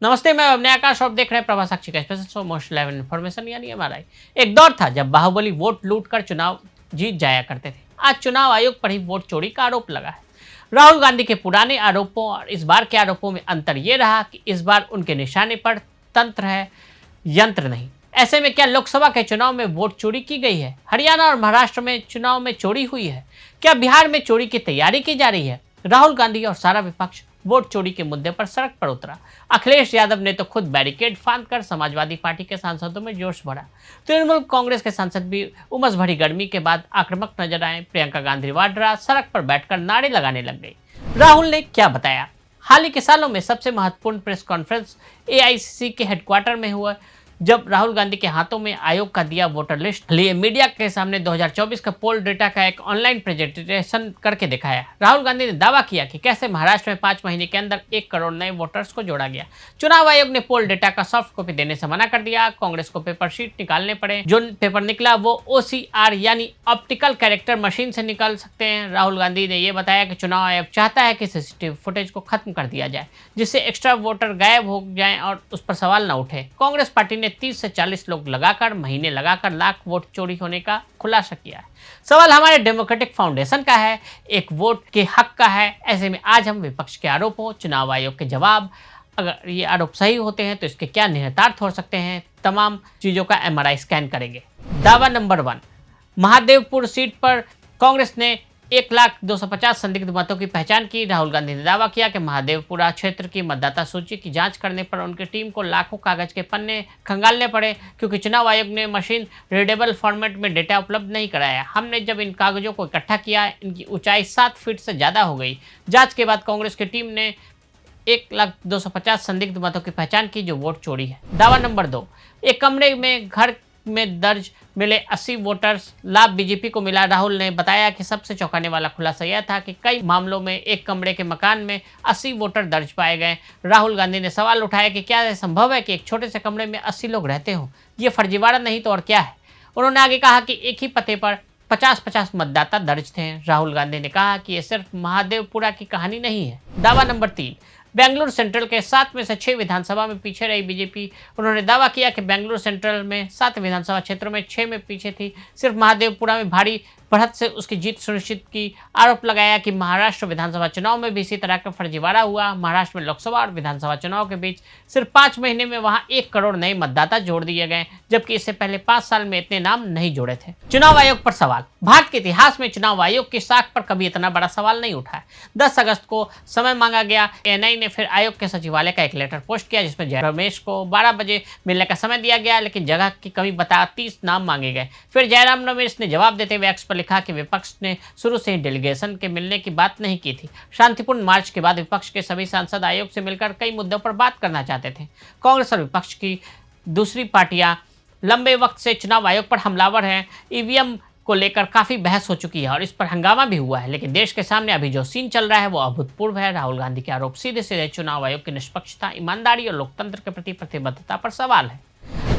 नमस्ते, मैं अभिनय आकाश और देख रहे हैं प्रभा साक्षी का special show most eleven information यानी एमआरआई। एक दौर था जब बाहुबली वोट लूट कर चुनाव जीत जाया करते थे। आज चुनाव आयोग पर ही वोट चोरी का आरोप लगा है। राहुल गांधी के पुराने आरोपों और इस बार के आरोपों में अंतर ये रहा कि इस बार उनके निशाने पर तंत्र है, यंत्र नहीं। ऐसे में क्या लोकसभा के चुनाव में वोट चोरी की गई है? हरियाणा और महाराष्ट्र में चुनाव में चोरी हुई है? क्या बिहार में चोरी की तैयारी की जा रही है? राहुल गांधी और सारा विपक्ष वोट चोरी के मुद्दे पर सड़क पर उतरा। अखिलेश यादव ने तो खुद बैरिकेड फांद कर समाजवादी पार्टी के सांसदों में जोश भरा। तृणमूल कांग्रेस के सांसद भी उमस भरी गर्मी के बाद आक्रामक नजर आए। प्रियंका गांधी वाड्रा सड़क पर बैठकर नारे लगाने लग गई। राहुल ने क्या बताया? हाल ही के सालों में सबसे महत्वपूर्ण प्रेस कॉन्फ्रेंस एआईसीसी के हेडक्वार्टर में हुआ, जब राहुल गांधी के हाथों में आयोग का दिया वोटर लिस्ट लिए मीडिया के सामने 2024 का पोल डेटा का एक ऑनलाइन प्रेजेंटेशन करके दिखाया। राहुल गांधी ने दावा किया कि कैसे महाराष्ट्र में 5 महीने के अंदर 1 करोड़ नए वोटर्स को जोड़ा गया। चुनाव आयोग ने पोल डेटा का सॉफ्ट कॉपी देने से मना कर दिया। कांग्रेस को पेपर शीट निकालने पड़े। जो पेपर निकला वो OCR यानी ऑप्टिकल कैरेक्टर मशीन से निकाल सकते हैं। राहुल गांधी ने यह बताया कि चुनाव आयोग चाहता है कि सीसीटीवी फुटेज को खत्म कर दिया जाए, जिससे एक्स्ट्रा वोटर गायब हो जाए और उस पर सवाल न उठे। कांग्रेस पार्टी ने 30 से 40 लोग लगाकर महीने लगाकर लाख वोट चोरी होने का खुलासा किया है। सवाल हमारे डेमोक्रेटिक फाउंडेशन का है, एक वोट के हक का है। ऐसे में आज हम विपक्ष के आरोपों, चुनाव आयोग के जवाब, अगर ये आरोप सही होते हैं तो इसके क्या निहितार्थ हो सकते हैं, तमाम चीजों का MRI स्कैन करेंगे। दावा नंबर 1, महादेवपुर सीट पर कांग्रेस ने 1,250,000 संदिग्ध मतों की पहचान की। राहुल गांधी ने दावा किया कि महादेवपुरा क्षेत्र की मतदाता सूची की जांच करने पर उनकी टीम को लाखों कागज के पन्ने खंगालने पड़े, क्योंकि चुनाव आयोग ने मशीन रीडेबल फॉर्मेट में डेटा उपलब्ध नहीं कराया। हमने जब इन कागजों को इकट्ठा किया, इनकी ऊंचाई 7 फीट से ज़्यादा हो गई। जाँच के बाद कांग्रेस की टीम ने 1,250,000 संदिग्ध मतों की पहचान की जो वोट चोरी है। दावा नंबर 2, एक कमरे में घर में दर्ज मिले 80 वोटर्स लाभ बीजेपी को मिला। राहुल ने बताया कि सबसे चौंकाने वाला खुलासा यह था कि कई मामलों में एक कमरे के मकान में 80 वोटर दर्ज पाए गए। राहुल गांधी ने सवाल उठाया कि क्या यह संभव है कि एक छोटे से कमरे में 80 लोग रहते हों? ये फर्जीवाड़ा नहीं तो और क्या है? उन्होंने आगे कहा कि एक ही पते पर 50-50 मतदाता दर्ज थे। राहुल गांधी ने कहा कि यह सिर्फ महादेवपुरा की कहानी नहीं है। दावा नंबर 3, बेंगलुरु सेंट्रल के 7 में से 6 विधानसभा में पीछे रही बीजेपी। उन्होंने दावा किया कि बेंगलुरु सेंट्रल में 7 विधानसभा क्षेत्रों में 6 में पीछे थी। सिर्फ महादेवपुरा में भारी बढ़त से उसकी जीत सुनिश्चित की। आरोप लगाया कि महाराष्ट्र विधानसभा चुनाव में भी इसी तरह का फर्जीवाड़ा हुआ। महाराष्ट्र में लोकसभा और विधानसभा चुनाव के बीच सिर्फ 5 महीने में वहां 1 करोड़ नए मतदाता जोड़ दिए गए, जबकि इससे पहले 5 साल में इतने नाम नहीं जोड़े थे। चुनाव आयोग पर सवाल। भारत के इतिहास में चुनाव आयोग की साख पर कभी इतना बड़ा सवाल नहीं उठा है। 10 अगस्त को समय मांगा गया। एएनआई ने फिर आयोग के सचिवालय का एक लेटर पोस्ट किया, जिसमें जयराम रमेश को 12 बजे मिलने का समय दिया गया, लेकिन जगह की कमी बता 30 नाम मांगे गए। फिर जयराम रमेश ने जवाब देते हुए एक्स पर लिखा कि विपक्ष ने शुरू से ही डेलीगेशन के मिलने की बात नहीं की थी। शांतिपूर्ण मार्च के बाद विपक्ष के सभी सांसद आयोग से मिलकर कई मुद्दों पर बात करना चाहते थे। कांग्रेस और विपक्ष की दूसरी पार्टियां लंबे वक्त से चुनाव आयोग पर हमलावर हैं। ईवीएम को लेकर काफी बहस हो चुकी है और इस पर हंगामा भी हुआ है, लेकिन देश के सामने अभी जो सीन चल रहा है वो अभूतपूर्व है। राहुल गांधी के आरोप सीधे सीधे चुनाव आयोग की निष्पक्षता, ईमानदारी और लोकतंत्र के प्रति प्रतिबद्धता पर सवाल है।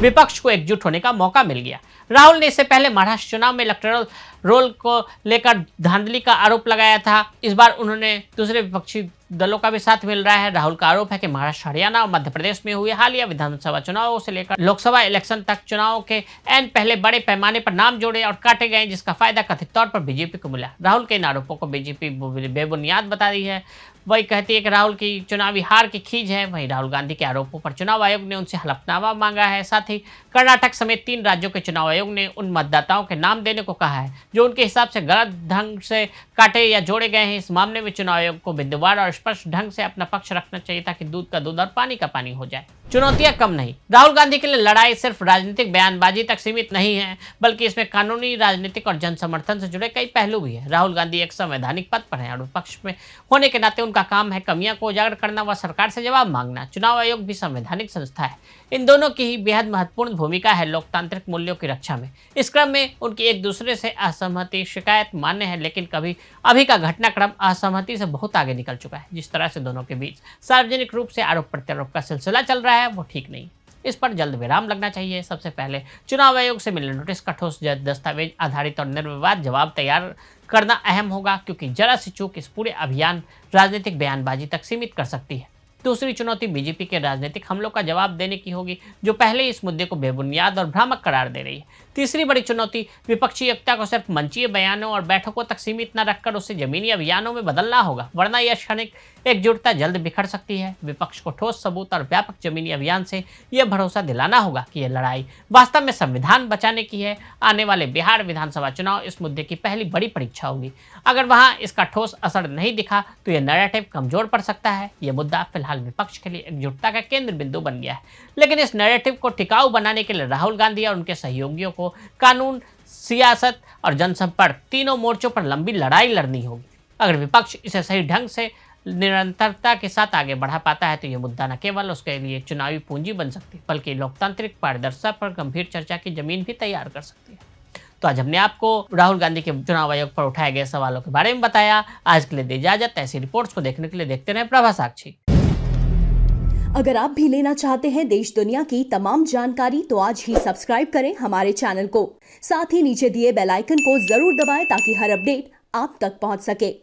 विपक्ष को एकजुट होने का मौका मिल गया। राहुल ने इससे पहले महाराष्ट्र चुनाव में इलेक्टोरल रोल को लेकर धांधली का आरोप लगाया था। इस बार उन्होंने दूसरे विपक्षी दलों का भी साथ मिल रहा है। राहुल का आरोप है कि महाराष्ट्र, हरियाणा और मध्य प्रदेश में हुए हालिया विधानसभा चुनावों से लेकर लोकसभा इलेक्शन तक चुनाव के एन पहले बड़े पैमाने पर नाम जोड़े और काटे गए, जिसका फायदा कथित तौर पर बीजेपी को मिला। राहुल के इन आरोपों को बीजेपी बेबुनियाद बता दी है। वही कहती है कि राहुल की चुनावी हार की खींच है। वहीं राहुल गांधी के आरोपों पर चुनाव आयोग ने उनसे हलफनामा मांगा है। साथ ही कर्नाटक समेत 3 राज्यों के चुनाव आयोग ने उन मतदाताओं के नाम देने को कहा है जो उनके हिसाब से गलत ढंग से काटे या जोड़े गए हैं। इस मामले में चुनाव आयोग को बिंदुवार और स्पष्ट ढंग से अपना पक्ष रखना चाहिए ताकि दूध का दूध और पानी का पानी हो जाए। चुनौतियां कम नहीं। राहुल गांधी के लिए लड़ाई सिर्फ राजनीतिक बयानबाजी तक सीमित नहीं है, बल्कि इसमें कानूनी, राजनीतिक और जन समर्थन से जुड़े कई पहलू भी है। राहुल गांधी एक संवैधानिक पद पर है और विपक्ष में होने के नाते उनका काम है कमियां को उजागर करना व सरकार से जवाब मांगना। चुनाव आयोग भी संवैधानिक संस्था है। इन दोनों की ही बेहद महत्वपूर्ण भूमिका है लोकतांत्रिक मूल्यों की रक्षा में। इस क्रम में उनकी एक दूसरे से असहमति शिकायत मान्य है, लेकिन कभी अभी का घटनाक्रम असहमति से बहुत आगे निकल चुका है। जिस तरह से दोनों के बीच सार्वजनिक रूप से आरोप प्रत्यारोप का सिलसिला चल रहा है वो ठीक नहीं। इस पर जल्द विराम लगना चाहिए। सबसे पहले चुनाव आयोग से मिले नोटिस का ठोस दस्तावेज आधारित और निर्विवाद जवाब तैयार करना अहम होगा, क्योंकि जरा सी चूक इस पूरे अभियान राजनीतिक बयानबाजी तक सीमित कर सकती है। दूसरी चुनौती बीजेपी के राजनीतिक हमलों का जवाब देने की होगी, जो पहले ही इस मुद्दे को बेबुनियाद और भ्रामक करार दे रही है। तीसरी बड़ी चुनौती विपक्षी एकता को सिर्फ मंचीय बयानों और बैठकों तक सीमित न रखकर उसे जमीनी अभियानों में बदलना होगा, वरना यह क्षणिक एकजुटता जल्द बिखर सकती है। विपक्ष को ठोस सबूत और व्यापक जमीनी अभियान से यह भरोसा दिलाना होगा कि यह लड़ाई वास्तव में संविधान बचाने की है। आने वाले बिहार विधानसभा चुनाव इस मुद्दे की पहली बड़ी परीक्षा होगी। अगर वहां इसका ठोस असर नहीं दिखा तो यह नैरेटिव कमजोर पड़ सकता है। यह मुद्दा फिलहाल विपक्ष के लिए एकजुटता का केंद्र बिंदु बन गया है, लेकिन इस नैरेटिव को टिकाऊ बनाने के लिए राहुल गांधी और उनके सहयोगियों को कानून, सियासत और जनसंपर्क तीनों मोर्चों पर लंबी लड़ाई लड़नी होगी। अगर विपक्ष इसे सही ढंग से निरंतरता के साथ आगे बढ़ा पाता है तो यह मुद्दा न केवल उसके लिए चुनावी पूंजी बन सकती है, बल्कि लोकतांत्रिक पारदर्शिता पर गंभीर चर्चा की जमीन भी तैयार कर सकती है। तो आज हमने आपको राहुल गांधी के चुनाव आयोग पर उठाए गए सवालों के बारे में बताया। आज के लिए दे इजाजत। ऐसी रिपोर्ट्स को देखने के लिए देखते रहें प्रभा साक्षी। अगर आप भी लेना चाहते हैं देश दुनिया की तमाम जानकारी तो आज ही सब्सक्राइब करें हमारे चैनल को। साथ ही नीचे दिए बेल आइकन को जरूर दबाएं ताकि हर अपडेट आप तक पहुंच सके।